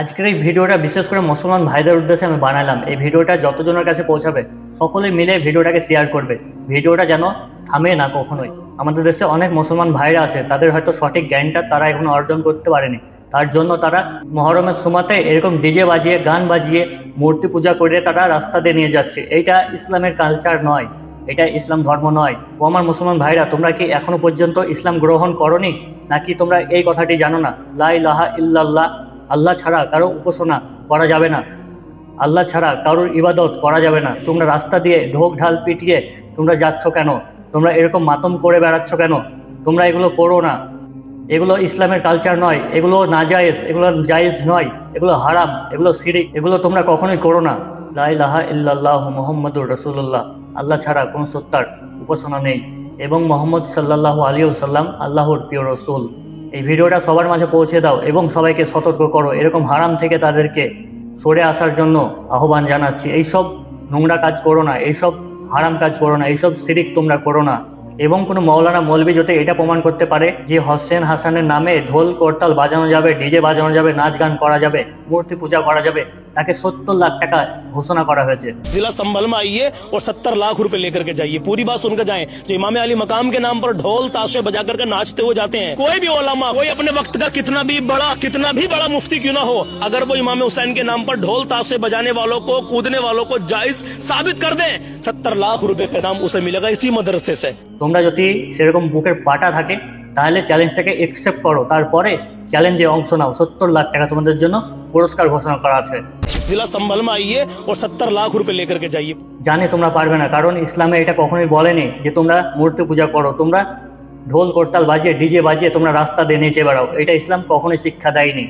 আজকের এই ভিডিওটা বিশেষ করে মুসলমান ভাইদের উদ্দেশ্যে আমি বানালাম। এই ভিডিওটা যতজনের কাছে পৌঁছাবে সকলে মিলে ভিডিওটাকে শেয়ার করবে। ভিডিওটা যেন থামে না কখনোই। আমাদের দেশে অনেক মুসলমান ভাইরা আছে, তাদের হয়তো সঠিক জ্ঞানটা তারা এখনো অর্জন করতে পারেনি। তার জন্য তারা মহরমের সময়তে এরকম ডিজে বাজিয়ে গান বাজিয়ে মূর্তি পূজা করে তারা রাস্তা দিয়ে নিয়ে যাচ্ছে। এইটা ইসলামের কালচার নয়, এটা ইসলাম ধর্ম নয়। ও আমার মুসলমান ভাইরা, তোমরা কি এখনো পর্যন্ত ইসলাম গ্রহণ করনি? নাকি তোমরা এই কথাটি জানো না, লা ইলাহা ইল্লাল্লাহ, আল্লাহ ছাড়া কারো উপাসনা করা যাবে না, আল্লাহ ছাড়া কারোর ইবাদত করা যাবে না। তোমরা রাস্তা দিয়ে ঢোক ঢাল পিটিয়ে তোমরা যাচ্ছ কেন? তোমরা এরকম মাতম করে বেড়াচ্ছ কেন? তোমরা এগুলো করো না। এগুলো ইসলামের কালচার নয়, এগুলো নাজায়েজ, এগুলো জায়েজ নয়, এগুলো হারাম, এগুলো শিরিক, এগুলো তোমরা কখনোই করো না। লা ইলাহা ইল্লাল্লাহ মুহাম্মাদুর রাসূলুল্লাহ, আল্লাহ ছাড়া কোনো সত্তার উপাসনা নেই এবং মুহাম্মদ সাল্লাল্লাহু আলাইহি ওয়াসাল্লাম আল্লাহর প্রিয় রসুল। এই ভিডিওটা সবার মাঝে পৌঁছে দাও এবং সবাইকে সতর্ক করো, এরকম হারাম থেকে তাদেরকে সরে আসার জন্য আহ্বান জানাচ্ছি। এইসব নোংরা কাজ করো না, এইসব হারাম কাজ করো না, এইসব শিরিক তোমরা করো না। এবং কোনো মৌলানা মৌলবি যদি এটা প্রমাণ করতে পারে যে হোসেন হাসানের নামে ঢোল করতাল বাজানো যাবে, ডিজে বাজানো যাবে, নাচ গান করা যাবে, মূর্তি পূজা করা যাবে, তাকে 70 লাখ টাকা ঘোষণা করা হয়েছে। जिला संभल में आइए और 70 लाख रुपए लेकर के जाइए। पूरी बात सुनकर जाएं। जो इमाम अली मकाम के नाम पर ढोल ताशे बजा करके नाचते हुए जाते हैं, कोई भी उलमा, कोई अपने वक्त का कितना भी बड़ा मुफ्ती क्यों ना हो, अगर वो इमाम हुसैन के नाम पर ढोल ताशे बजाने वालों को, कूदने वालों को जायज साबित कर दे, 70 लाख रुपए का नाम उसे मिलेगा इसी मदरसे से। তোমরা যদি সেরকম বুকের পাটা থাকে তাহলে চ্যালেঞ্জটাকে একসেপ্ট করো, তারপরে চ্যালেঞ্জে অংশ নাও। 70 লাখ টাকা তোমাদের জন্য পুরস্কার ঘোষণা করা আছে। जिला संभल में आइए और 70 लाख रुपए लेकर के जाइए। জানি তোমরা পারবে না, কারণ ইসলামে এটা কখনোই বলেনি যে তোমরা মূর্তি পূজা করো, তোমরা ঢোল করতাল বাজিয়ে ডিজে বাজিয়ে তোমরা রাস্তা দিয়ে নেচে বেড়াও। এটা ইসলাম কখনোই শিক্ষা দেয়নি।